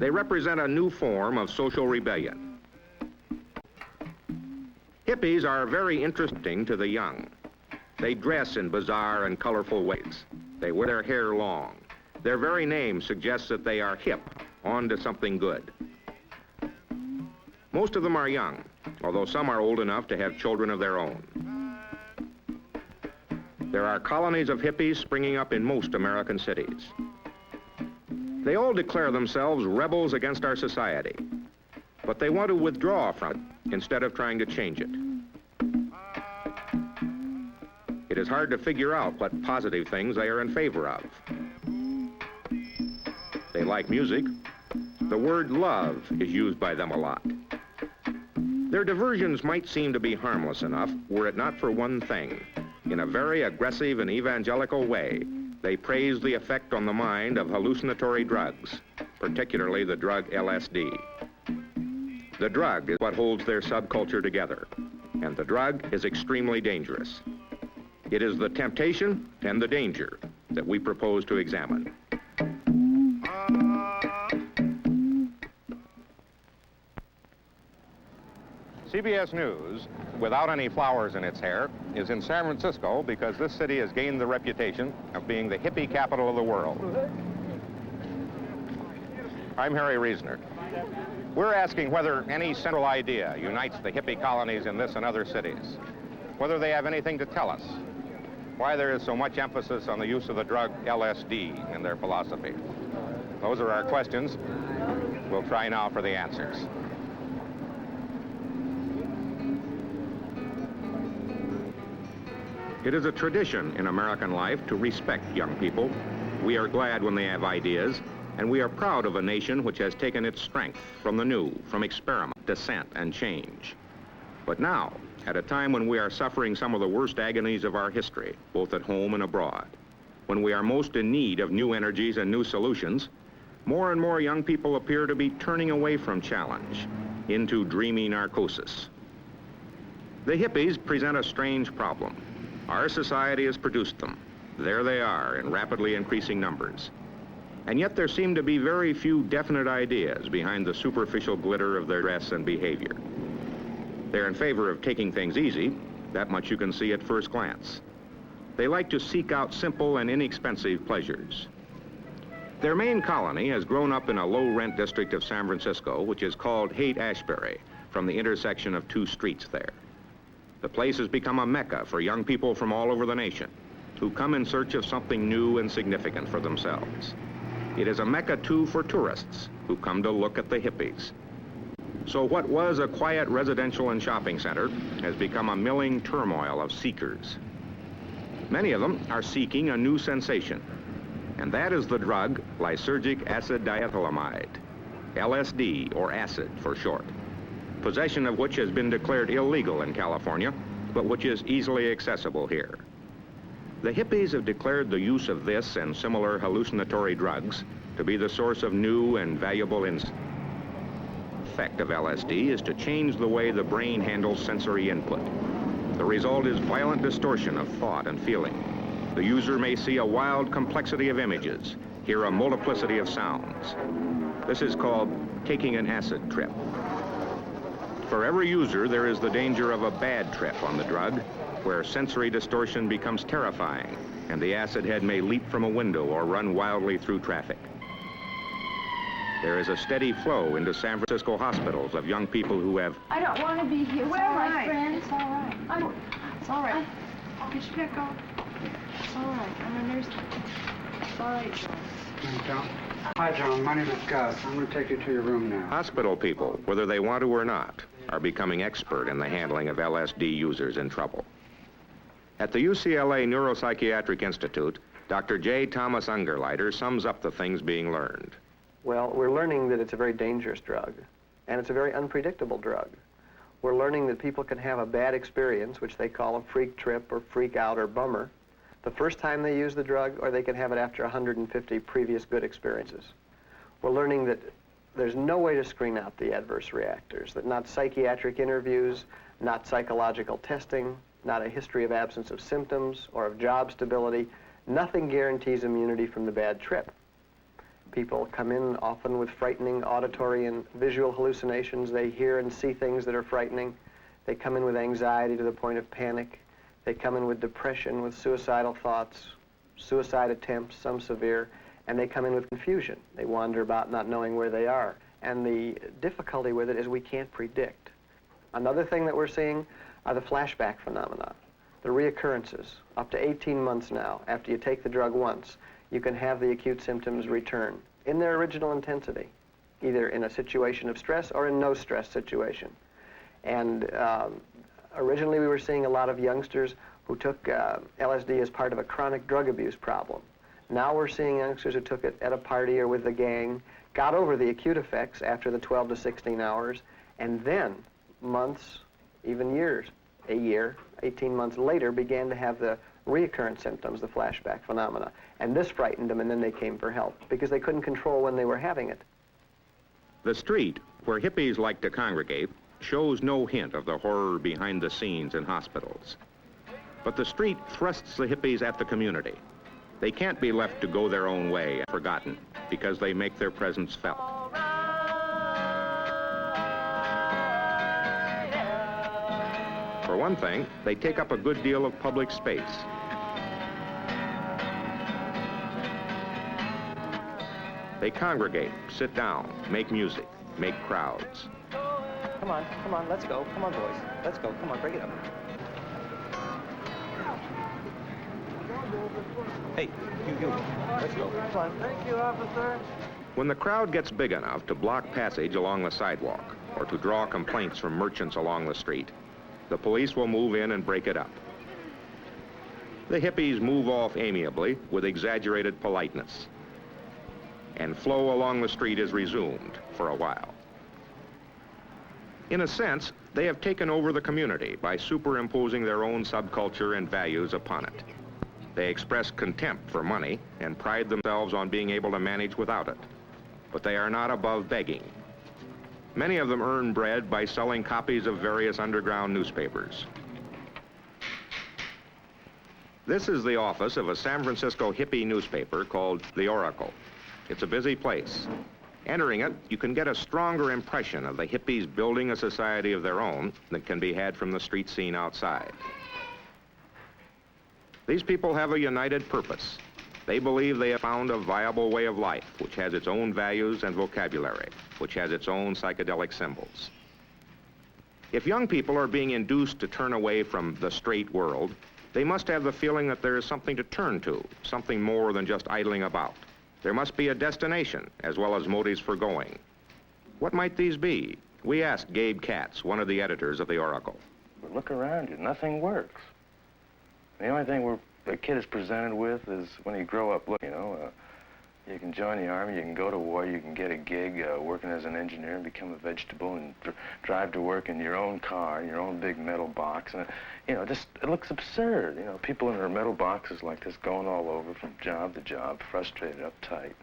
They represent a new form of social rebellion. Hippies are very interesting to the young. They dress in bizarre and colorful ways. They wear their hair long. Their very name suggests that they are hip, on to something good. Most of them are young, although some are old enough to have children of their own. There are colonies of hippies springing up in most American cities. They all declare themselves rebels against our society, but they want to withdraw from it instead of trying to change it. It is hard to figure out what positive things they are in favor of. They like music. The word love is used by them a lot. Their diversions might seem to be harmless enough were it not for one thing. In a very aggressive and evangelical way, they praise the effect on the mind of hallucinatory drugs, particularly the drug LSD. The drug is what holds their subculture together, and the drug is extremely dangerous. It is the temptation and the danger that we propose to examine. CBS News, without any flowers in its hair, is in San Francisco because this city has gained the reputation of being the hippie capital of the world. I'm Harry Reasoner. We're asking whether any central idea unites the hippie colonies in this and other cities, whether they have anything to tell us, why there is so much emphasis on the use of the drug LSD in their philosophy. Those are our questions. We'll try now for the answers. It is a tradition in American life to respect young people. We are glad when they have ideas, and we are proud of a nation which has taken its strength from the new, from experiment, dissent, and change. But now, at a time when we are suffering some of the worst agonies of our history, both at home and abroad, when we are most in need of new energies and new solutions, more and more young people appear to be turning away from challenge into dreamy narcosis. The hippies present a strange problem. Our society has produced them. There they are in rapidly increasing numbers. And yet there seem to be very few definite ideas behind the superficial glitter of their dress and behavior. They're in favor of taking things easy. That much you can see at first glance. They like to seek out simple and inexpensive pleasures. Their main colony has grown up in a low-rent district of San Francisco, which is called Haight-Ashbury, from the intersection of two streets there. The place has become a mecca for young people from all over the nation who come in search of something new and significant for themselves. It is a mecca, too, for tourists who come to look at the hippies. So what was a quiet residential and shopping center has become a milling turmoil of seekers. Many of them are seeking a new sensation, and that is the drug lysergic acid diethylamide, LSD, or acid for short, possession of which has been declared illegal in California, but which is easily accessible here. The hippies have declared the use of this and similar hallucinatory drugs to be the source of new and valuable insight. The effect of LSD is to change the way the brain handles sensory input. The result is violent distortion of thought and feeling. The user may see a wild complexity of images, hear a multiplicity of sounds. This is called taking an acid trip. For every user, there is the danger of a bad trip on the drug, where sensory distortion becomes terrifying, and the acid head may leap from a window or run wildly through traffic. There is a steady flow into San Francisco hospitals of young people who have... I don't want to be here. It's all right, friend. It's all right. It's all right. Get your pick off. It's all right. I'm a nurse. It's all right, John. Hi, John. Hi, John. My name is Gus. I'm going to take you to your room now. Hospital people, whether they want to or not, are becoming expert in the handling of LSD users in trouble. At the UCLA Neuropsychiatric Institute, Dr. J. Thomas Ungerleider sums up the things being learned. Well, we're learning that it's a very dangerous drug, and it's a very unpredictable drug. We're learning that people can have a bad experience, which they call a freak trip or freak out or bummer, the first time they use the drug, or they can have it after 150 previous good experiences. We're learning that there's no way to screen out the adverse reactors, that not psychiatric interviews, not psychological testing, not a history of absence of symptoms or of job stability, nothing guarantees immunity from the bad trip. People come in often with frightening auditory and visual hallucinations. They hear and see things that are frightening. They come in with anxiety to the point of panic. They come in with depression, with suicidal thoughts, suicide attempts, some severe, and they come in with confusion. They wander about not knowing where they are. And the difficulty with it is we can't predict. Another thing that we're seeing are the flashback phenomena, the reoccurrences. Up to 18 months now, after you take the drug once, you can have the acute symptoms return in their original intensity, either in a situation of stress or in no stress situation. And originally we were seeing a lot of youngsters who took LSD as part of a chronic drug abuse problem. Now we're seeing youngsters who took it at a party or with the gang, got over the acute effects after the 12 to 16 hours, and then months, even years, a year, 18 months later, began to have the reoccurrent symptoms, the flashback phenomena. And this frightened them, and then they came for help because they couldn't control when they were having it. The street, where hippies like to congregate, shows no hint of the horror behind the scenes in hospitals. But the street thrusts the hippies at the community. They can't be left to go their own way and forgotten because they make their presence felt. For one thing, they take up a good deal of public space. They congregate, sit down, make music, make crowds. Come on, let's go. Come on, boys. Let's go. Come on, break it up. Hey, you. Let's go. Come on. Thank you, officer. When the crowd gets big enough to block passage along the sidewalk or to draw complaints from merchants along the street, the police will move in and break it up. The hippies move off amiably with exaggerated politeness, and flow along the street is resumed for a while. In a sense, they have taken over the community by superimposing their own subculture and values upon it. They express contempt for money and pride themselves on being able to manage without it. But they are not above begging. Many of them earn bread by selling copies of various underground newspapers. This is the office of a San Francisco hippie newspaper called The Oracle. It's a busy place. Entering it, you can get a stronger impression of the hippies building a society of their own than can be had from the street scene outside. These people have a united purpose. They believe they have found a viable way of life which has its own values and vocabulary, which has its own psychedelic symbols. If young people are being induced to turn away from the straight world, they must have the feeling that there is something to turn to, something more than just idling about. There must be a destination as well as motives for going. What might these be? We asked Gabe Katz, one of the editors of The Oracle. Look around you, nothing works. The only thing the kid is presented with is when you grow up, look, you can join the army, you can go to war, you can get a gig working as an engineer and become a vegetable and drive to work in your own car, your own big metal box. And, it looks absurd. People in their metal boxes like this going all over from job to job, frustrated, uptight.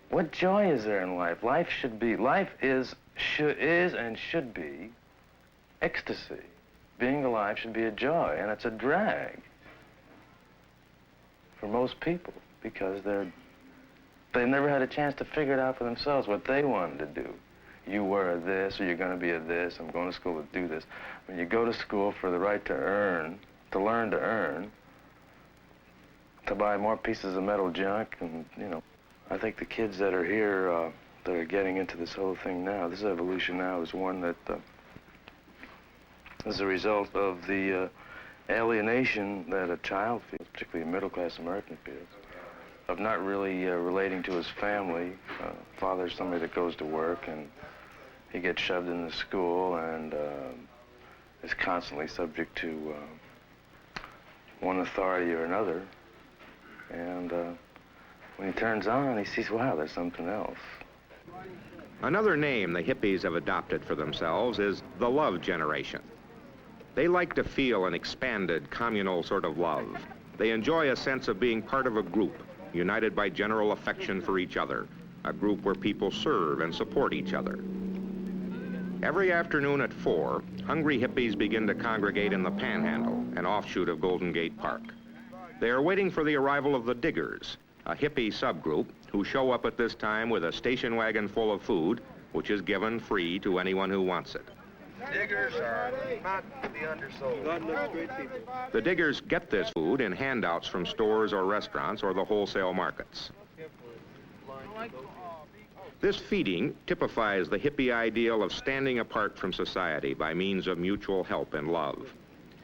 What joy is there in life? Life is and should be ecstasy. Being alive should be a joy, and it's a drag for most people because they never had a chance to figure it out for themselves what they wanted to do. You were a this, or you're going to be a this. I'm going to school to do this. When you go to school for the right to earn, to learn to earn, to buy more pieces of metal junk, and I think the kids that are here that are getting into this whole thing now, this evolution now is one that is a result of the alienation that a child feels, particularly a middle-class American feels, of not really relating to his family. Father's somebody that goes to work, and he gets shoved into school and is constantly subject to one authority or another. And when he turns on, he sees, wow, there's something else. Another name the hippies have adopted for themselves is the love generation. They like to feel an expanded, communal sort of love. They enjoy a sense of being part of a group, united by general affection for each other, a group where people serve and support each other. Every afternoon at 4, hungry hippies begin to congregate in the Panhandle, an offshoot of Golden Gate Park. They are waiting for the arrival of the diggers, a hippie subgroup who show up at this time with a station wagon full of food, which is given free to anyone who wants it. Diggers are not to be undersold. The diggers get this food in handouts from stores or restaurants or the wholesale markets. This feeding typifies the hippie ideal of standing apart from society by means of mutual help and love.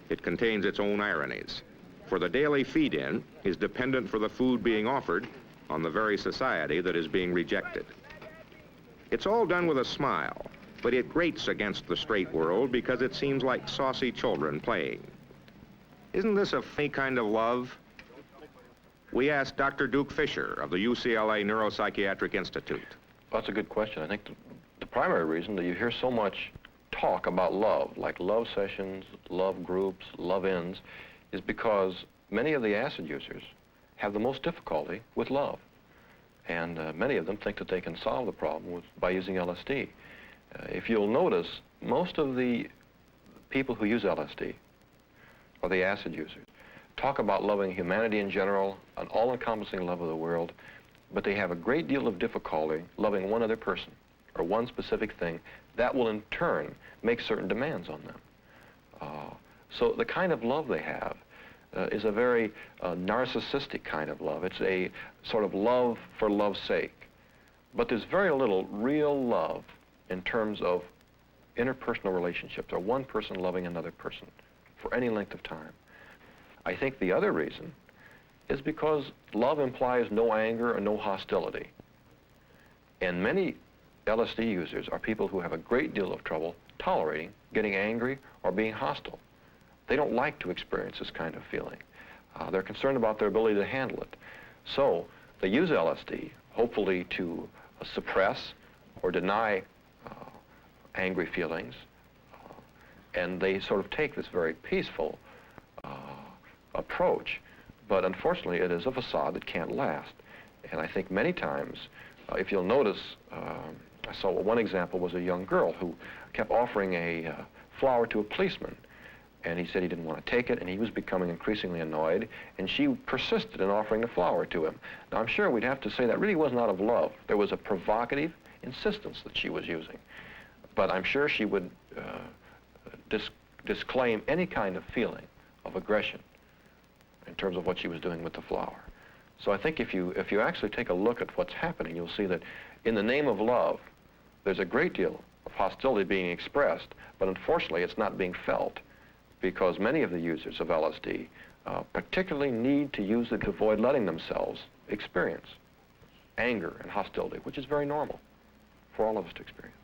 It contains its own ironies, for the daily feed-in is dependent for the food being offered on the very society that is being rejected. It's all done with a smile, but it grates against the straight world because it seems like saucy children playing. Isn't this a funny kind of love? We asked Dr. Duke Fisher of the UCLA Neuropsychiatric Institute. That's a good question. I think the primary reason that you hear so much talk about love, like love sessions, love groups, love-ins, is because many of the acid users have the most difficulty with love. And many of them think that they can solve the problem by using LSD. If you'll notice, most of the people who use LSD, or the acid users, talk about loving humanity in general, an all-encompassing love of the world, but they have a great deal of difficulty loving one other person or one specific thing. That will in turn make certain demands on them. So the kind of love they have is a very narcissistic kind of love. It's a sort of love for love's sake. But there's very little real love in terms of interpersonal relationships, or one person loving another person for any length of time. I think the other reason is because love implies no anger or no hostility. And many LSD users are people who have a great deal of trouble tolerating getting angry or being hostile. They don't like to experience this kind of feeling. They're concerned about their ability to handle it. So they use LSD, hopefully to suppress or deny angry feelings, and they sort of take this very peaceful approach. But unfortunately, it is a facade that can't last. And I think many times, if you'll notice, I saw one example was a young girl who kept offering a flower to a policeman. And he said he didn't want to take it, and he was becoming increasingly annoyed, and she persisted in offering the flower to him. Now, I'm sure we'd have to say that really wasn't out of love. There was a provocative insistence that she was using. But I'm sure she would disclaim any kind of feeling of aggression in terms of what she was doing with the flower. So I think if you actually take a look at what's happening, you'll see that in the name of love, there's a great deal of hostility being expressed, but unfortunately it's not being felt, because many of the users of LSD particularly need to use it to avoid letting themselves experience anger and hostility, which is very normal for all of us to experience.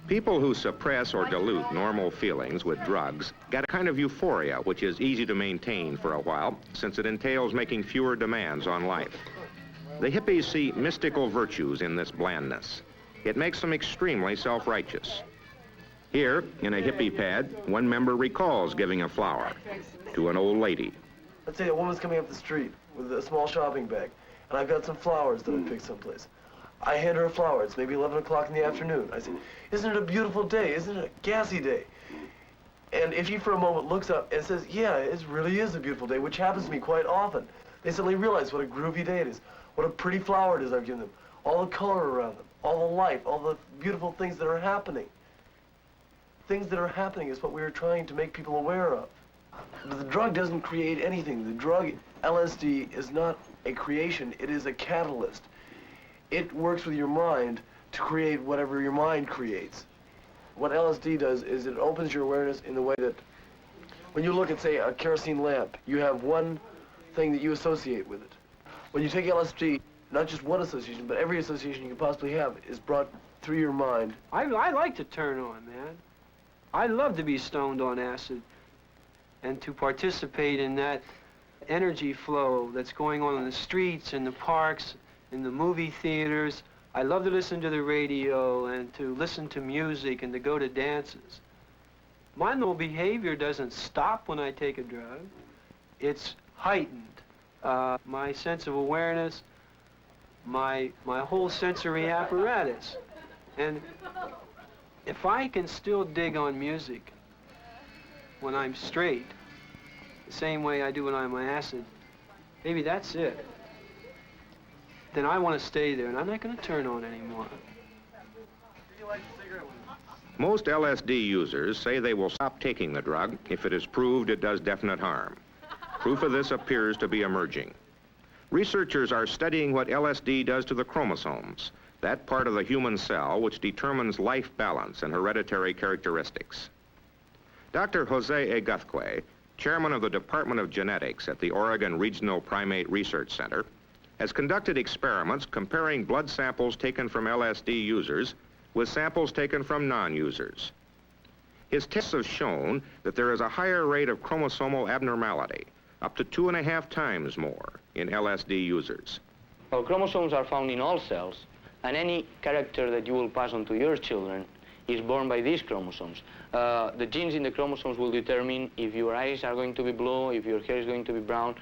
People who suppress or dilute normal feelings with drugs get a kind of euphoria which is easy to maintain for a while, since it entails making fewer demands on life. The hippies see mystical virtues in this blandness. It makes them extremely self-righteous. Here, in a hippie pad, one member recalls giving a flower to an old lady. Let's say a woman's coming up the street with a small shopping bag, and I've got some flowers that I picked someplace. I hand her a flower. It's maybe 11 o'clock in the afternoon. I say, isn't it a beautiful day? Isn't it a gassy day? And if she for a moment looks up and says, yeah, it really is a beautiful day, which happens to me quite often, they suddenly realize what a groovy day it is, what a pretty flower it is I've given them, all the color around them, all the life, all the beautiful things that are happening. Things that are happening is what we are trying to make people aware of. But the drug doesn't create anything. The drug, LSD, is not a creation. It is a catalyst. It works with your mind to create whatever your mind creates. What LSD does is it opens your awareness in the way that when you look at, say, a kerosene lamp, you have one thing that you associate with it. When you take LSD, not just one association, but every association you can possibly have is brought through your mind. I like to turn on, man. I love to be stoned on acid and to participate in that energy flow that's going on in the streets, in the parks, in the movie theaters. I love to listen to the radio and to listen to music and to go to dances. My normal behavior doesn't stop when I take a drug. It's heightened. My sense of awareness, my whole sensory apparatus. And if I can still dig on music when I'm straight, the same way I do when I'm on acid, maybe that's it. Then I want to stay there, and I'm not going to turn on anymore. Most LSD users say they will stop taking the drug if it is proved it does definite harm. Proof of this appears to be emerging. Researchers are studying what LSD does to the chromosomes, that part of the human cell which determines life balance and hereditary characteristics. Dr. Jose Egazque, chairman of the Department of Genetics at the Oregon Regional Primate Research Center, has conducted experiments comparing blood samples taken from LSD users with samples taken from non-users. His tests have shown that there is a higher rate of chromosomal abnormality, up to 2.5 times more in LSD users. Well, chromosomes are found in all cells, and any character that you will pass on to your children is born by these chromosomes. The genes in the chromosomes will determine if your eyes are going to be blue, if your hair is going to be brown.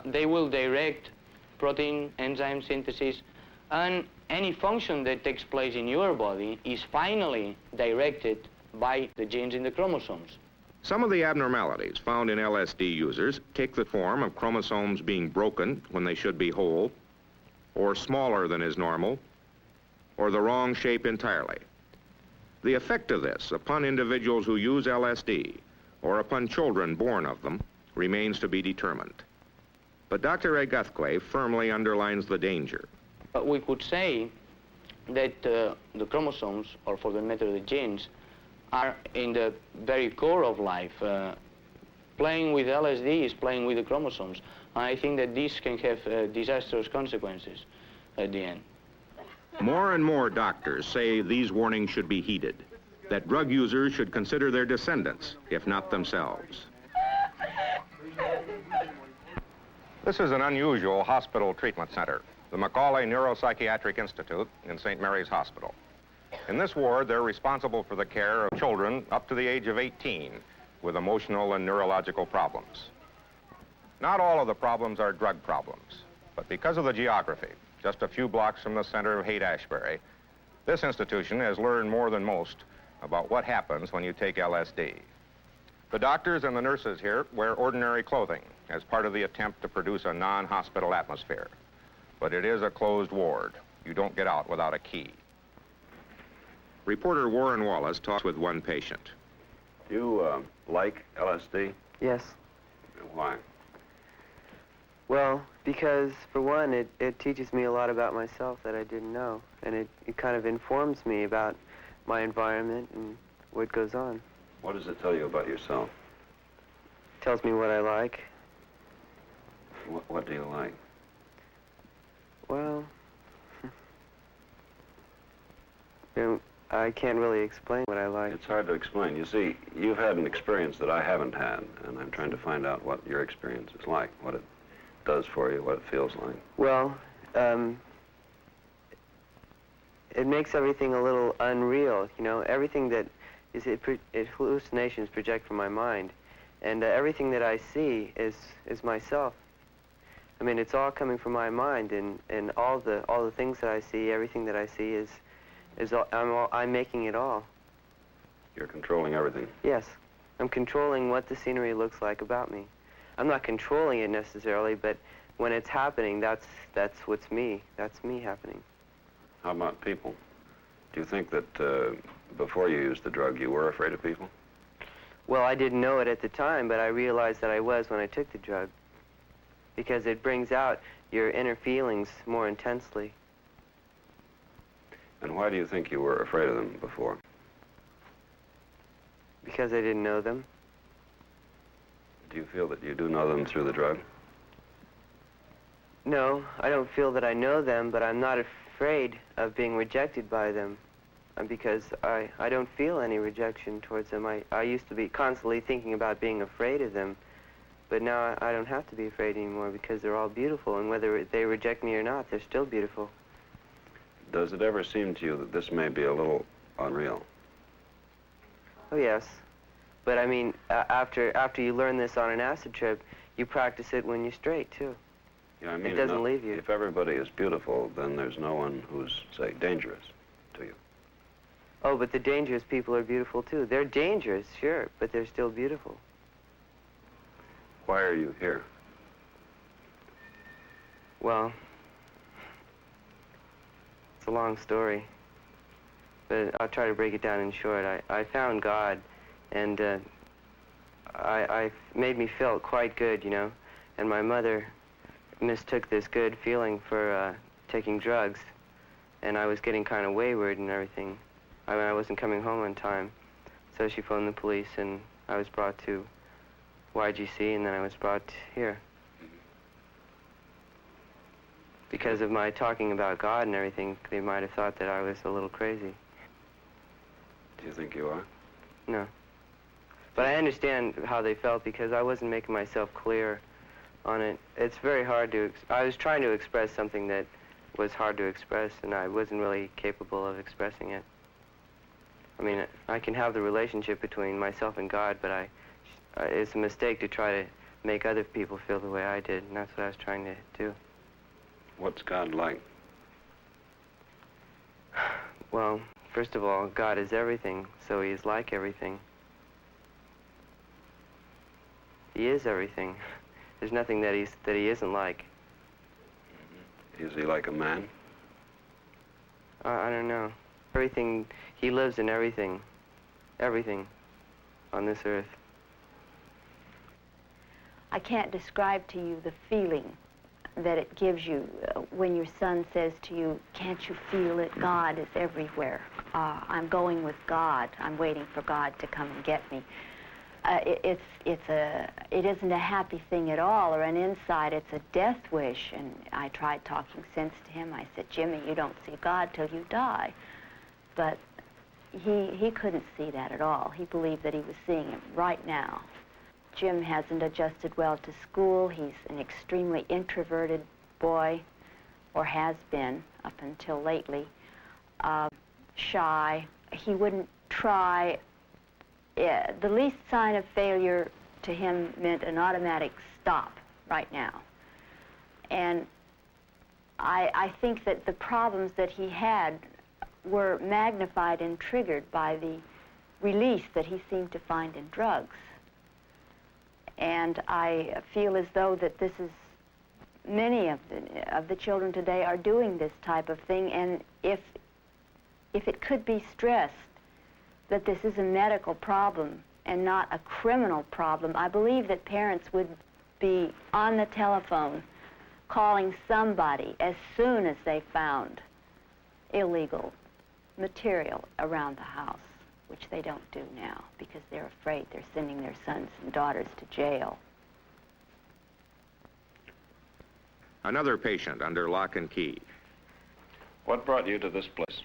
They will direct protein, enzyme synthesis, and any function that takes place in your body is finally directed by the genes in the chromosomes. Some of the abnormalities found in LSD users take the form of chromosomes being broken when they should be whole, or smaller than is normal, or the wrong shape entirely. The effect of this upon individuals who use LSD, or upon children born of them, remains to be determined. But Dr. Egazque firmly underlines the danger. We could say that the chromosomes, or for the matter the genes, are in the very core of life. Playing with LSD is playing with the chromosomes. I think that this can have disastrous consequences at the end. More and more doctors say these warnings should be heeded, that drug users should consider their descendants, if not themselves. This is an unusual hospital treatment center, the Macaulay Neuropsychiatric Institute in St. Mary's Hospital. In this ward, they're responsible for the care of children up to the age of 18 with emotional and neurological problems. Not all of the problems are drug problems, but because of the geography, just a few blocks from the center of Haight-Ashbury, this institution has learned more than most about what happens when you take LSD. The doctors and the nurses here wear ordinary clothing as part of the attempt to produce a non-hospital atmosphere. But it is a closed ward. You don't get out without a key. Reporter Warren Wallace talks with one patient. You like LSD? Yes. Why? Well, because for one, it teaches me a lot about myself that I didn't know. And it kind of informs me about my environment and what goes on. What does it tell you about yourself? It tells me what I like. What do you like? Well, I can't really explain what I like. It's hard to explain. You see, you've had an experience that I haven't had, and I'm trying to find out what your experience is like, what it does for you, what it feels like. Well, it makes everything a little unreal, you know. Everything that is hallucinations project from my mind, and everything that I see is myself. I mean, it's all coming from my mind, and all the things that I see, everything that I see I'm making it all. You're controlling everything. Yes, I'm controlling what the scenery looks like about me. I'm not controlling it necessarily, but when it's happening, that's what's me. That's me happening. How about people? Do you think that before you used the drug, you were afraid of people? Well, I didn't know it at the time, but I realized that I was when I took the drug, because it brings out your inner feelings more intensely. And why do you think you were afraid of them before? Because I didn't know them. Do you feel that you do know them through the drug? No, I don't feel that I know them, but I'm not afraid of being rejected by them, because I don't feel any rejection towards them. I used to be constantly thinking about being afraid of them, but now I don't have to be afraid anymore because they're all beautiful, and whether they reject me or not, they're still beautiful. Does it ever seem to you that this may be a little unreal? Oh, yes. But I mean, after you learn this on an acid trip, you practice it when you're straight, too. Yeah, I mean, it doesn't leave you. If everybody is beautiful, then there's no one who's, say, dangerous to you. Oh, but the dangerous people are beautiful, too. They're dangerous, sure, but they're still beautiful. Why are you here? Well, it's a long story, but I'll try to break it down in short. I found God, and I made me feel quite good, you know, and my mother mistook this good feeling for taking drugs, and I was getting kind of wayward and everything. I mean, I wasn't coming home on time, so she phoned the police, and I was brought to YGC, and then I was brought here. Because of my talking about God and everything, they might have thought that I was a little crazy. Do you think you are? No. But I understand how they felt because I wasn't making myself clear on it. It's very hard to... I was trying to express something that was hard to express, and I wasn't really capable of expressing it. I mean, I can have the relationship between myself and God, but it's a mistake to try to make other people feel the way I did, and that's what I was trying to do. What's God like? Well, first of all, God is everything, so he is like everything. He is everything. There's nothing that he isn't like. Is he like a man? I don't know. Everything, he lives in everything. Everything on this earth. I can't describe to you the feeling that it gives you when your son says to you, can't you feel it? God is everywhere. I'm going with God. I'm waiting for God to come and get me. It isn't a happy thing at all or an insight. It's a death wish. And I tried talking sense to him. I said, Jimmy, you don't see God till you die. But he couldn't see that at all. He believed that he was seeing him right now. Jim hasn't adjusted well to school. He's an extremely introverted boy, or has been up until lately. Shy. He wouldn't try. The least sign of failure to him meant an automatic stop right now. And I think that the problems that he had were magnified and triggered by the release that he seemed to find in drugs. And I feel as though that this is, many of the children today are doing this type of thing, and if it could be stressed that this is a medical problem and not a criminal problem, I believe that parents would be on the telephone calling somebody as soon as they found illegal material around the house, which they don't do now because they're afraid they're sending their sons and daughters to jail. Another patient under lock and key. What brought you to this place?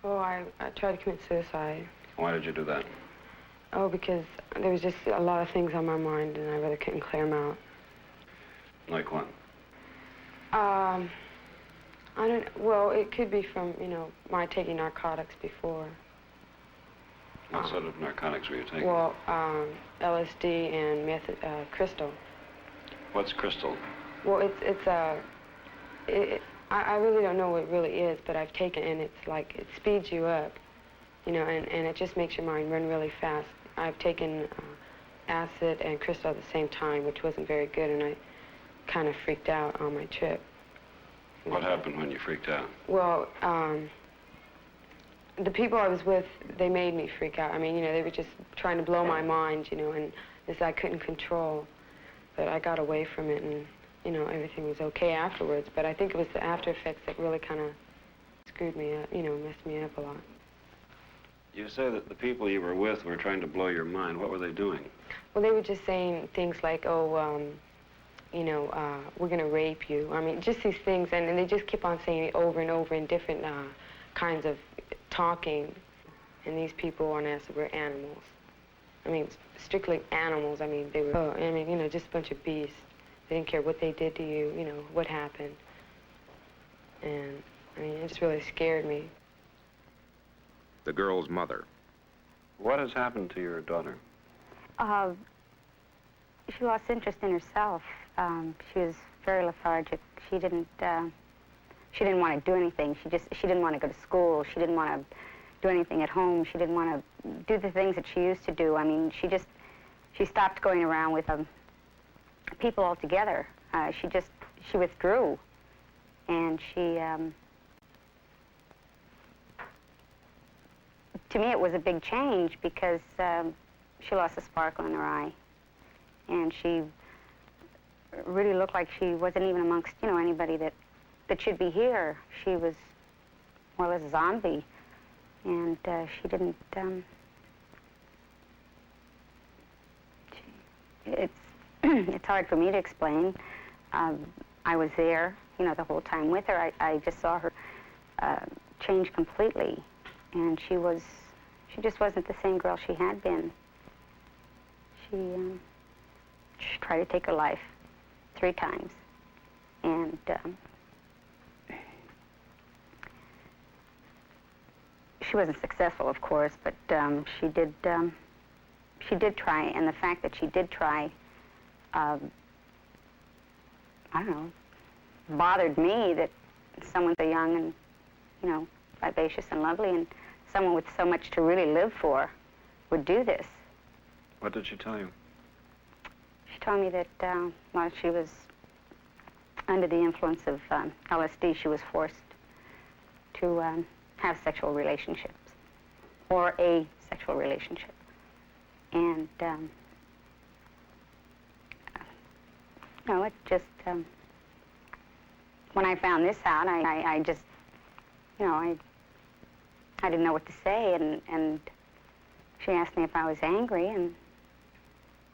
Oh, I tried to commit suicide. Why did you do that? Oh, because there was just a lot of things on my mind and I really couldn't clear them out. Like what? I don't, well, it could be from, you know, my taking narcotics before. What sort of narcotics were you taking? Well, LSD and crystal. What's crystal? Well, I really don't know what it really is, but I've taken it, and it's like, it speeds you up, you know, and it just makes your mind run really fast. I've taken acid and crystal at the same time, which wasn't very good, and I kind of freaked out on my trip. What happened when you freaked out? Well, the people I was with, they made me freak out. I mean, you know, they were just trying to blow my mind, you know, and this I couldn't control. But I got away from it, and, you know, everything was okay afterwards. But I think it was the after effects that really kind of screwed me up, you know, messed me up a lot. You say that the people you were with were trying to blow your mind. What were they doing? Well, they were just saying things like, oh, you know, we're going to rape you. I mean, just these things, and they just keep on saying it over and over in different kinds of talking. And these people on acid were animals. I mean, strictly animals. I mean, they were, I mean, you know, just a bunch of beasts. They didn't care what they did to you, you know, what happened. And, I mean, it just really scared me. The girl's mother. What has happened to your daughter? She lost interest in herself. She was very lethargic. She didn't want to do anything. She didn't want to go to school. She didn't want to do anything at home. She didn't want to do the things that she used to do. I mean, she stopped going around with people altogether. She withdrew. And she, to me, it was a big change because she lost a sparkle in her eye. And she really looked like she wasn't even amongst, you know, anybody that should be here. She was more or less a zombie. And she didn't, it's hard for me to explain. I was there, you know, the whole time with her. I just saw her change completely. And she just wasn't the same girl she had been. She tried to take her life 3 times. And she wasn't successful, of course, but she did try. And the fact that she did try, I don't know, bothered me that someone so young and, you know, vivacious and lovely, and someone with so much to really live for would do this. What did she tell you? She told me that while she was under the influence of LSD, she was forced to have sexual relationships, or a sexual relationship. And, no, it just, when I found this out, I just, you know, I didn't know what to say, and she asked me if I was angry, and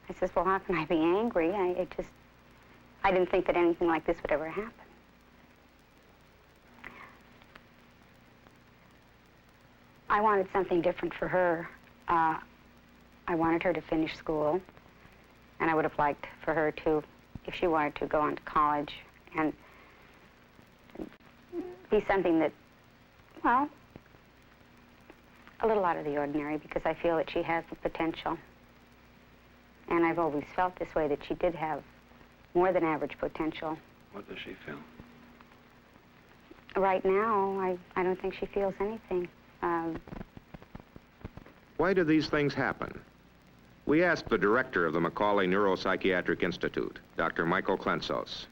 I says, well, how can I be angry? I didn't think that anything like this would ever happen. I wanted something different for her. I wanted her to finish school, and I would have liked for her to, if she wanted to, go on to college and be something that, well, a little out of the ordinary, because I feel that she has the potential. And I've always felt this way, that she did have more than average potential. What does she feel? Right now, I don't think she feels anything. Why do these things happen? We asked the director of the Macaulay Neuropsychiatric Institute, Dr. Michael Klensos.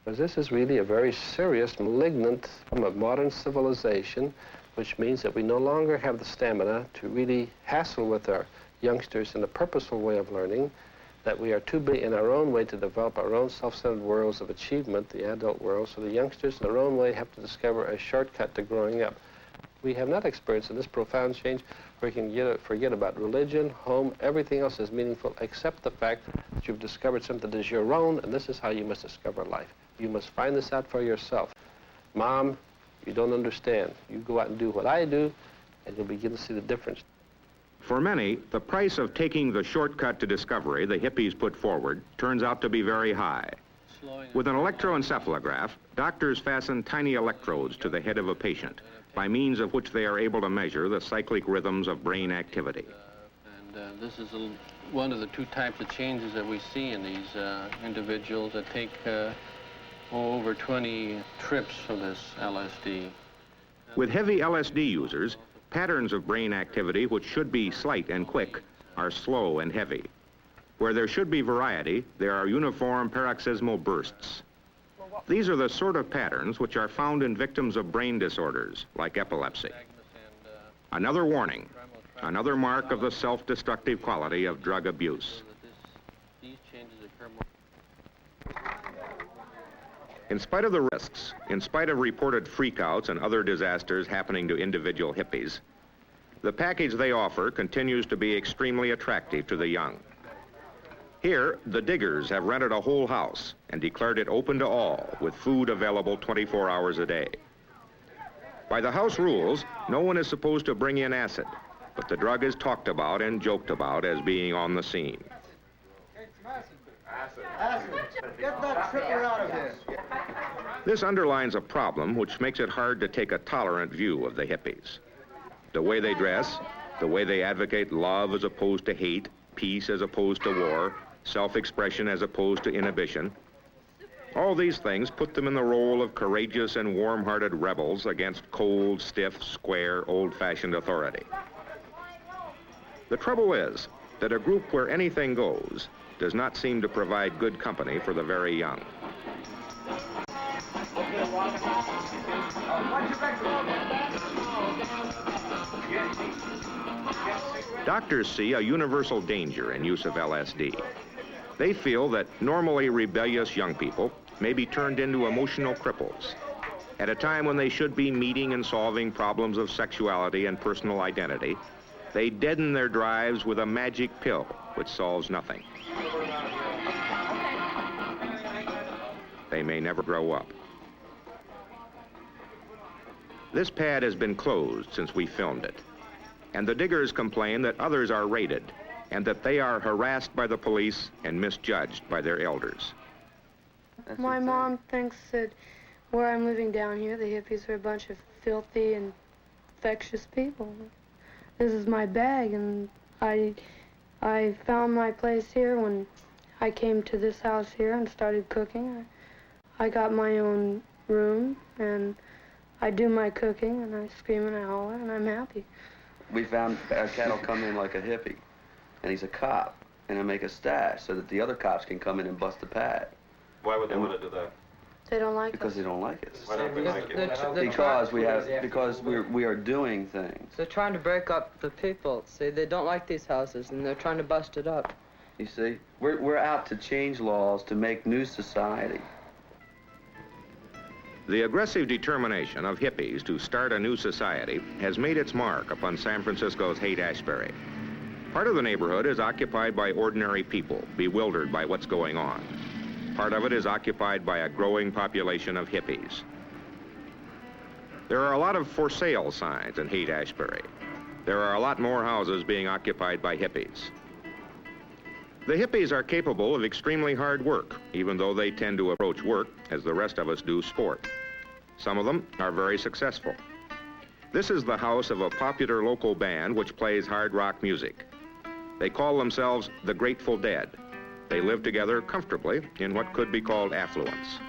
Because this is really a very serious, malignant form of modern civilization, which means that we no longer have the stamina to really hassle with our youngsters in a purposeful way of learning, that we are too big in our own way to develop our own self-centered worlds of achievement, the adult world, so the youngsters in their own way have to discover a shortcut to growing up. We have not experienced this profound change where you can forget about religion, home, everything else is meaningful except the fact that you've discovered something that is your own, and this is how you must discover life. You must find this out for yourself. Mom, you don't understand. You go out and do what I do, and you'll begin to see the difference. For many, the price of taking the shortcut to discovery the hippies put forward turns out to be very high. With an electroencephalograph, doctors fasten tiny electrodes to the head of a patient, by means of which they are able to measure the cyclic rhythms of brain activity. This is one of the 2 types of changes that we see in these individuals that take over 20 trips of this LSD. With heavy LSD users, patterns of brain activity which should be slight and quick are slow and heavy. Where there should be variety, there are uniform paroxysmal bursts. These are the sort of patterns which are found in victims of brain disorders, like epilepsy. Another warning, another mark of the self-destructive quality of drug abuse. In spite of the risks, in spite of reported freakouts and other disasters happening to individual hippies, the package they offer continues to be extremely attractive to the young. Here, the diggers have rented a whole house and declared it open to all, with food available 24 hours a day. By the house rules, no one is supposed to bring in acid, but the drug is talked about and joked about as being on the scene. Acid. Get that tripper out of here. This underlines a problem which makes it hard to take a tolerant view of the hippies. The way they dress, the way they advocate love as opposed to hate, peace as opposed to war, self-expression as opposed to inhibition. All these things put them in the role of courageous and warm-hearted rebels against cold, stiff, square, old-fashioned authority. The trouble is that a group where anything goes does not seem to provide good company for the very young. Doctors see a universal danger in use of LSD. They feel that normally rebellious young people may be turned into emotional cripples at a time when they should be meeting and solving problems of sexuality and personal identity. They deaden their drives with a magic pill which solves nothing. They may never grow up. This pad has been closed since we filmed it, and the diggers complain that others are raided and that they are harassed by the police and misjudged by their elders. My mom thinks that where I'm living down here, the hippies are a bunch of filthy and infectious people. This is my bag, and I found my place here when I came to this house here and started cooking. I got my own room, and I do my cooking, and I scream and I holler, and I'm happy. We found our cattle come in like a hippie, and he's a cop, and he'll make a stash so that the other cops can come in and bust the pad. Why would they want to do that? They don't like Because us. they don't like us. Why don't they like it? Because we are doing things. They're trying to break up the people. See, they don't like these houses, and they're trying to bust it up. You see, we're out to change laws to make new society. The aggressive determination of hippies to start a new society has made its mark upon San Francisco's Haight-Ashbury. Part of the neighborhood is occupied by ordinary people, bewildered by what's going on. Part of it is occupied by a growing population of hippies. There are a lot of for sale signs in Haight-Ashbury. There are a lot more houses being occupied by hippies. The hippies are capable of extremely hard work, even though they tend to approach work as the rest of us do sport. Some of them are very successful. This is the house of a popular local band which plays hard rock music. They call themselves the Grateful Dead. They live together comfortably in what could be called affluence.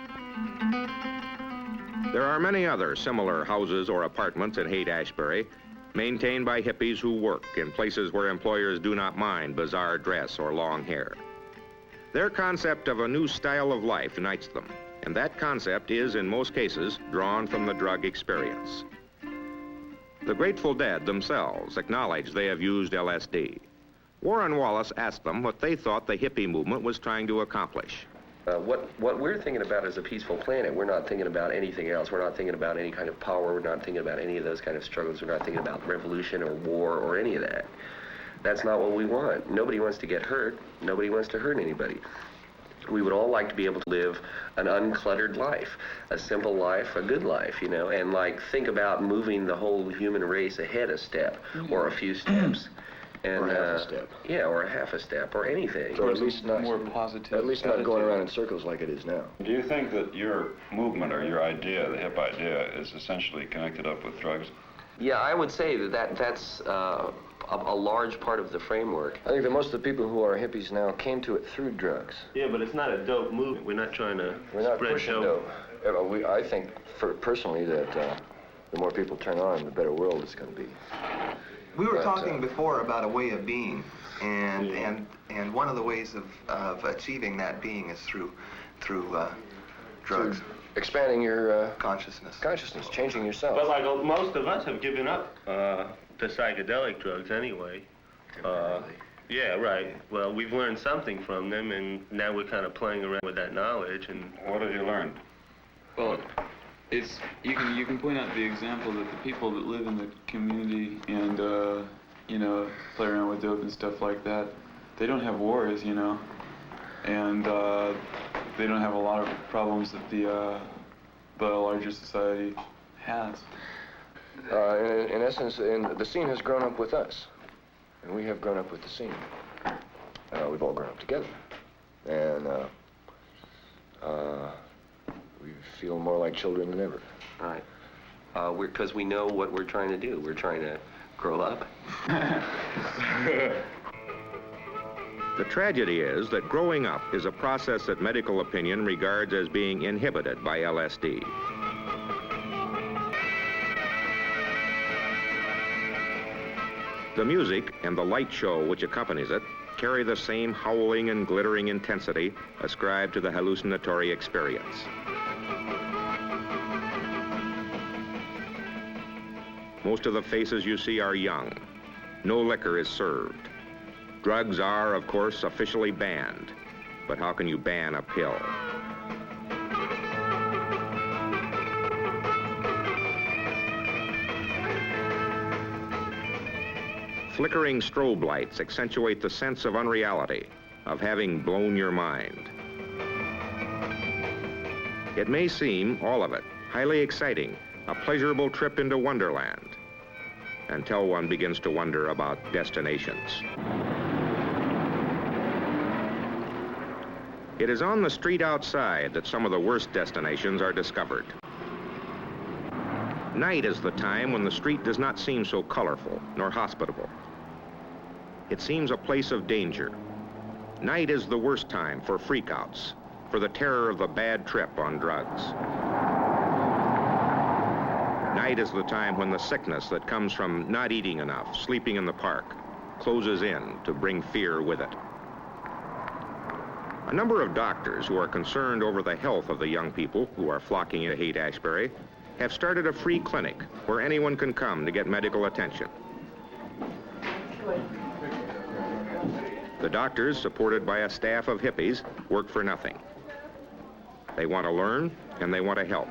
There are many other similar houses or apartments in Haight-Ashbury, maintained by hippies who work in places where employers do not mind bizarre dress or long hair. Their concept of a new style of life unites them, and that concept is, in most cases, drawn from the drug experience. The Grateful Dead themselves acknowledge they have used LSD. Warren Wallace asked them what they thought the hippie movement was trying to accomplish. What we're thinking about is a peaceful planet. We're not thinking about anything else. We're not thinking about any kind of power. We're not thinking about any of those kind of struggles. We're not thinking about revolution or war or any of that. That's not what we want. Nobody wants to get hurt. Nobody wants to hurt anybody. We would all like to be able to live an uncluttered life, a simple life, a good life, you know, and like think about moving the whole human race ahead a step or a few steps. And, or half a step. Yeah, or a half a step, or anything. Or at least not more positive. At least not going around in circles like it is now. Do you think that your movement or your idea, the hip idea, is essentially connected up with drugs? Yeah, I would say that's a large part of the framework. I think that most of the people who are hippies now came to it through drugs. Yeah, but it's not a dope movement. We're not trying to We're not spread pushing dope. I think, personally, that the more people turn on, the better world it's going to be. We were talking before about a way of being, and one of the ways of achieving that being is through drugs. Expanding your consciousness, changing yourself. But like most of us have given up to psychedelic drugs anyway. Yeah, right. Well, we've learned something from them, and now we're kind of playing around with that knowledge. And what have you learned? Well, it's you can point out the example that the people that live in the community and you know, play around with dope and stuff like that, they don't have wars, you know, and they don't have a lot of problems that the larger society has. In essence, the scene has grown up with us, and we have grown up with the scene. We've all grown up together, and we feel more like children than ever. Right. Because we know what we're trying to do. We're trying to grow up. The tragedy is that growing up is a process that medical opinion regards as being inhibited by LSD. The music and the light show which accompanies it carry the same howling and glittering intensity ascribed to the hallucinatory experience. Most of the faces you see are young. No liquor is served. Drugs are, of course, officially banned. But how can you ban a pill? Flickering strobe lights accentuate the sense of unreality, of having blown your mind. It may seem, all of it, highly exciting, a pleasurable trip into Wonderland, until one begins to wonder about destinations. It is on the street outside that some of the worst destinations are discovered. Night is the time when the street does not seem so colorful nor hospitable. It seems a place of danger. Night is the worst time for freakouts, for the terror of the bad trip on drugs. Night is the time when the sickness that comes from not eating enough, sleeping in the park, closes in to bring fear with it. A number of doctors who are concerned over the health of the young people who are flocking to Haight-Ashbury have started a free clinic where anyone can come to get medical attention. The doctors, supported by a staff of hippies, work for nothing. They want to learn and they want to help.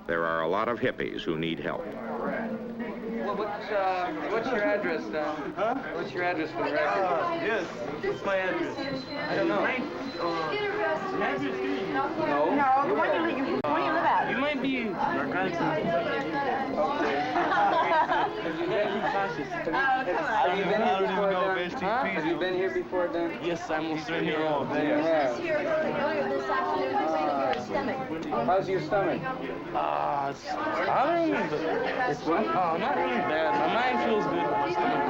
There are a lot of hippies who need help. Well, what's your address, Huh? What's your address for the record? Yes, what's my address? I don't know. No. No, where do you live at? You might be... Have you been here before, Don? Have you been here before, Don? Yes, I most certainly have. How's your stomach? I don't know. It's what? Oh, not really bad. My mind feels good, but my stomach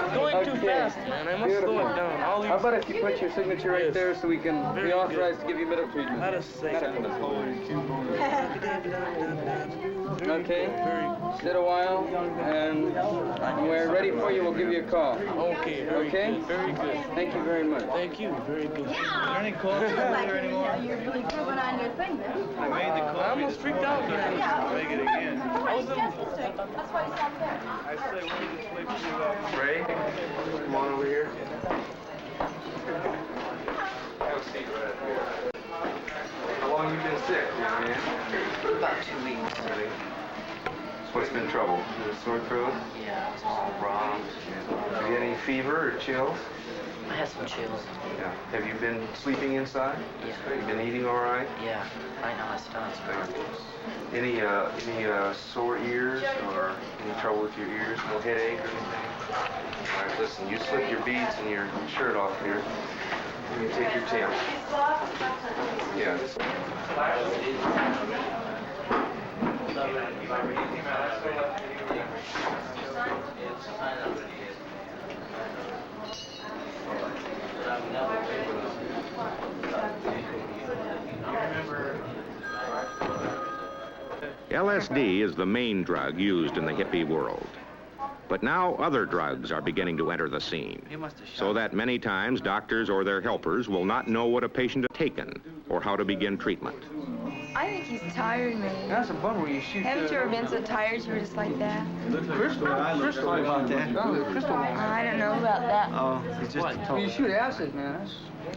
is going too fast, man. I must slow it down. How about if you put your signature right there so we can be authorized to give you medical treatment? Let us say Okay. Sit a while, and when we're ready for you, we'll give you a call. Okay, very good. Very good. Thank you very much. Thank you, very good. Is there any coffee here anymore? You're really proving on your thing, man. I made the coffee. I almost freaked out. Make it again. That's why he's up there. I say, let me just wait for you. Ray, come on over here. Have a seat right up here. How long you been sick, young man? About 2 weeks. Really? So what's been trouble? Is it sore throat? Yeah, it's all wrong. Have you had any fever or chills? I had some chills. Yeah. Have you been sleeping inside? Yeah. Have you been eating all right? Yeah. Right now my stomach's burning. Any sore ears or any trouble with your ears? No headache or anything? All right, listen, you slip your beads and your shirt off here. And you take your tail. Yeah. LSD is the main drug used in the hippie world. But now other drugs are beginning to enter the scene, so that many times doctors or their helpers will not know what a patient has taken or how to begin treatment. I think he's tired, man. That's a bummer. You shoot. Haven't you ever been so tired you were just like that? Crystal about that. I don't know about that. Oh, it's just. Well, you shoot acid, man.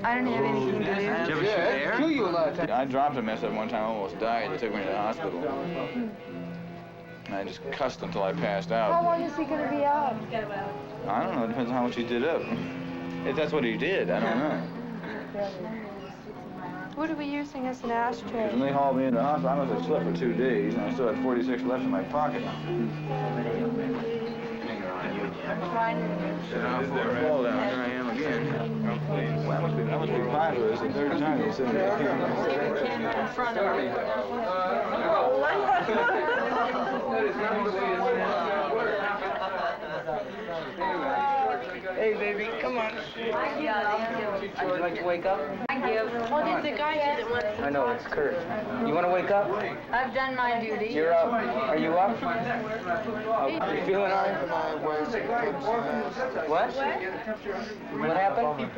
I don't have anything to do. Did you ever shoot air? Kill you a lot of times. I dropped a mess up one time, almost died. They took me to the hospital. And I just cussed until I passed out. How long is he going to be out? I don't know. It depends on how much he did up. If that's what he did, I don't know. What are we using as an ashtray? When they hauled me into the hospital, I must have slept for 2 days, and I still had 46 left in my pocket. Sit down for a fall down. Here I am again. Well, I must be 5 of this. The third time they said that. In front of me. Hey, baby. baby. Come on. Would you like to wake up? I give. Well, did the guy say that wants to I know, it's Kurt. You want to wake up? I've done my duty. You're up. Are you up? You feeling all right? What? What happened?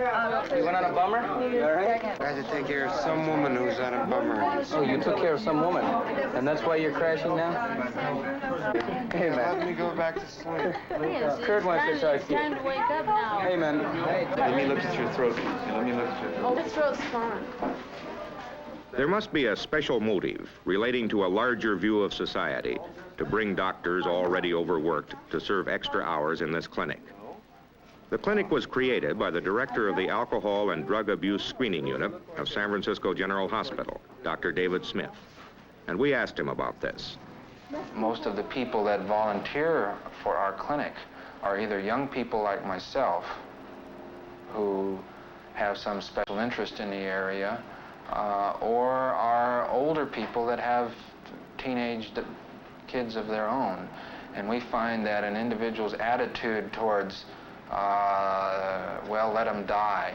You went on a bummer? You all right? I had to take care of some woman who was on a bummer. Oh, you took care of some woman, and that's why you're crashing now? Hey, man. Let me go back to sleep. Kurt wants to talk to you. Time to wake up now. Hey, man. Let me look at your throat. Let me look at your throat. Oh, this throat's fine. There must be a special motive relating to a larger view of society to bring doctors already overworked to serve extra hours in this clinic. The clinic was created by the director of the Alcohol and Drug Abuse Screening Unit of San Francisco General Hospital, Dr. David Smith. And we asked him about this. Most of the people that volunteer for our clinic are either young people like myself who have some special interest in the area, or are older people that have teenage kids of their own. And we find that an individual's attitude towards, well, let them die,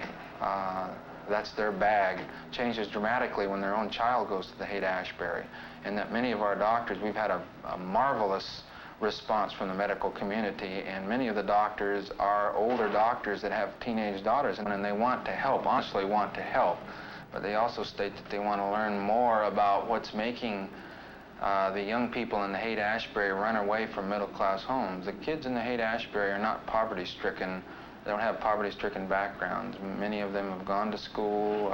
that's their bag, changes dramatically when their own child goes to the Haight-Ashbury. And that many of our doctors, we've had a marvelous response from the medical community, and many of the doctors are older doctors that have teenage daughters, and they want to help, honestly want to help. But they also state that they want to learn more about what's making the young people in the Haight-Ashbury run away from middle-class homes. The kids in the Haight-Ashbury are not poverty-stricken. They don't have poverty-stricken backgrounds. Many of them have gone to school,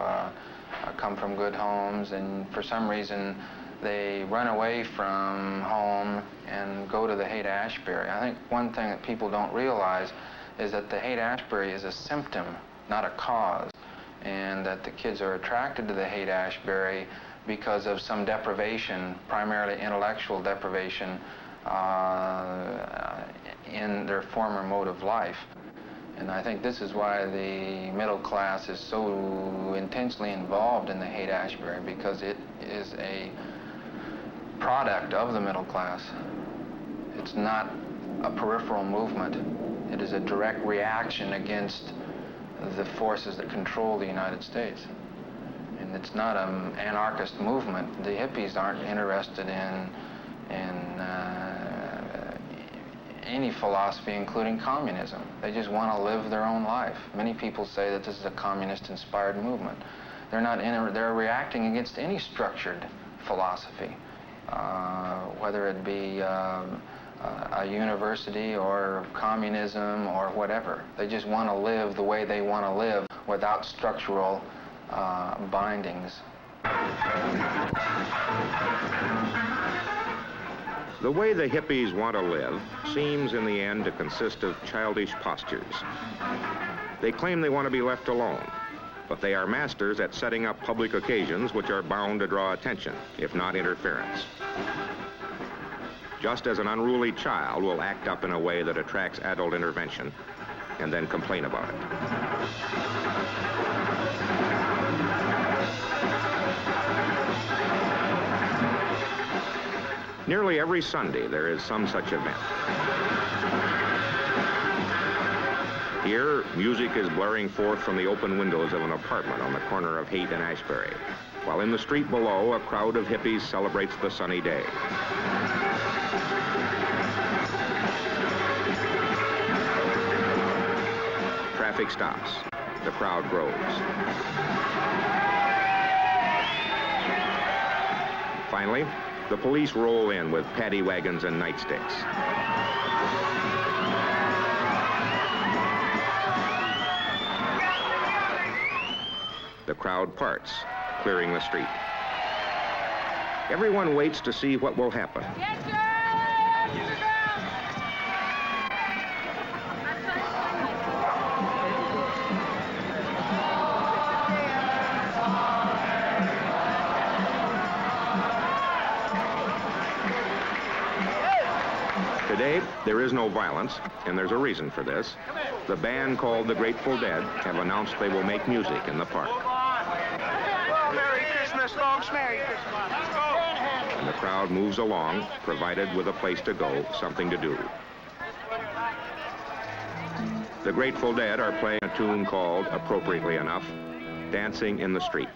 come from good homes, and for some reason they run away from home and go to the Haight-Ashbury. I think one thing that people don't realize is that the Haight-Ashbury is a symptom, not a cause, and that the kids are attracted to the Haight-Ashbury because of some deprivation, primarily intellectual deprivation, in their former mode of life. And I think this is why the middle class is so intensely involved in the Haight-Ashbury, because it is a product of the middle class. It's not a peripheral movement. It is a direct reaction against the forces that control the United States. And it's not an anarchist movement. The hippies aren't interested in any philosophy, including communism. They just want to live their own life. Many people say that this is a communist-inspired movement. They're reacting against any structured philosophy, whether it be a university or communism or whatever. They just want to live the way they want to live without structural bindings. The way the hippies want to live seems in the end to consist of childish postures. They claim they want to be left alone, but they are masters at setting up public occasions which are bound to draw attention, if not interference. Just as an unruly child will act up in a way that attracts adult intervention and then complain about it. Nearly every Sunday, there is some such event. Here, music is blaring forth from the open windows of an apartment on the corner of Haight and Ashbury, while in the street below, a crowd of hippies celebrates the sunny day. Traffic stops. The crowd grows. Finally, the police roll in with paddy wagons and nightsticks. The crowd parts, clearing the street. Everyone waits to see what will happen. Today, there is no violence, and there's a reason for this. The band called the Grateful Dead have announced they will make music in the park. Well, Merry Christmas, folks. Merry Christmas. Let's go. And the crowd moves along, provided with a place to go, something to do. The Grateful Dead are playing a tune called, appropriately enough, Dancing in the Street.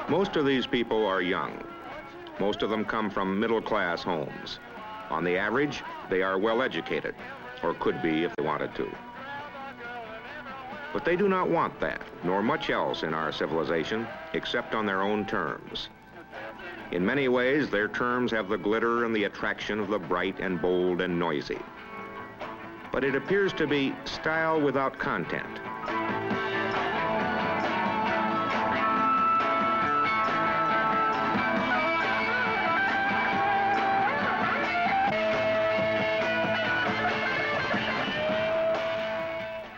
Most of these people are young. Most of them come from middle-class homes. On the average, they are well-educated, or could be if they wanted to. But they do not want that, nor much else in our civilization, except on their own terms. In many ways, their terms have the glitter and the attraction of the bright and bold and noisy. But it appears to be style without content.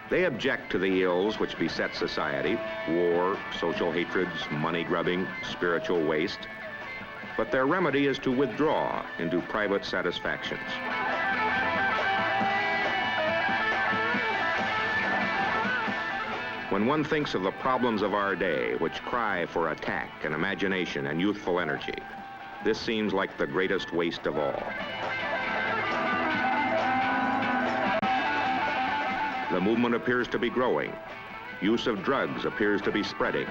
They object to the ills which beset society, war, social hatreds, money grubbing, spiritual waste. But their remedy is to withdraw into private satisfactions. When one thinks of the problems of our day, which cry for attack and imagination and youthful energy, this seems like the greatest waste of all. The movement appears to be growing. Use of drugs appears to be spreading.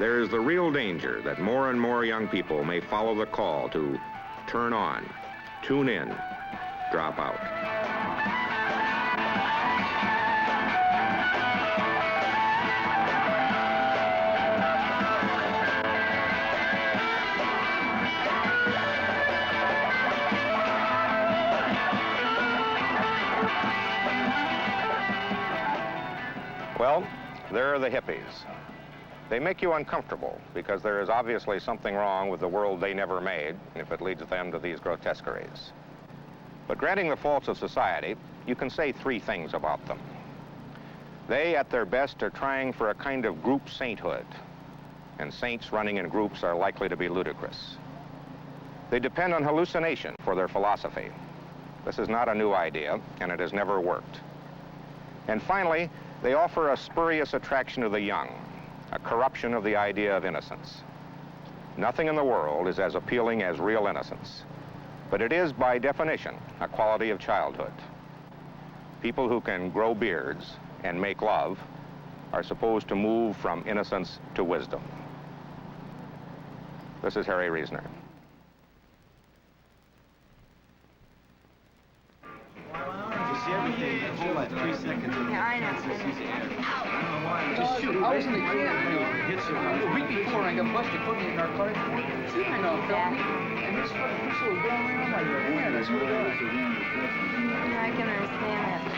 There is the real danger that more and more young people may follow the call to turn on, tune in, drop out. Well, there are the hippies. They make you uncomfortable because there is obviously something wrong with the world they never made if it leads them to these grotesqueries. But granting the faults of society, you can say three things about them. They, at their best, are trying for a kind of group sainthood, and saints running in groups are likely to be ludicrous. They depend on hallucination for their philosophy. This is not a new idea, and it has never worked. And finally, they offer a spurious attraction to the young, a corruption of the idea of innocence. Nothing in the world is as appealing as real innocence, but it is, by definition, a quality of childhood. People who can grow beards and make love are supposed to move from innocence to wisdom. This is Harry Reasoner. Yeah, I know. Just shoot. I was in the camp a week before and I got busted putting in narcotics. See, I know, felt me. And this fucking pistol was going around like your hand. That's what it does. Yeah, I can understand that.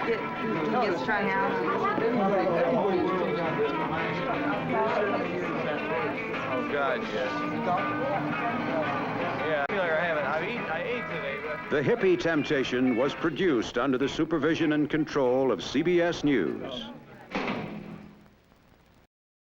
You get strung out. Oh, God, yes. Yeah, I feel like I ate today, but... The Hippie Temptation was produced under the supervision and control of CBS News.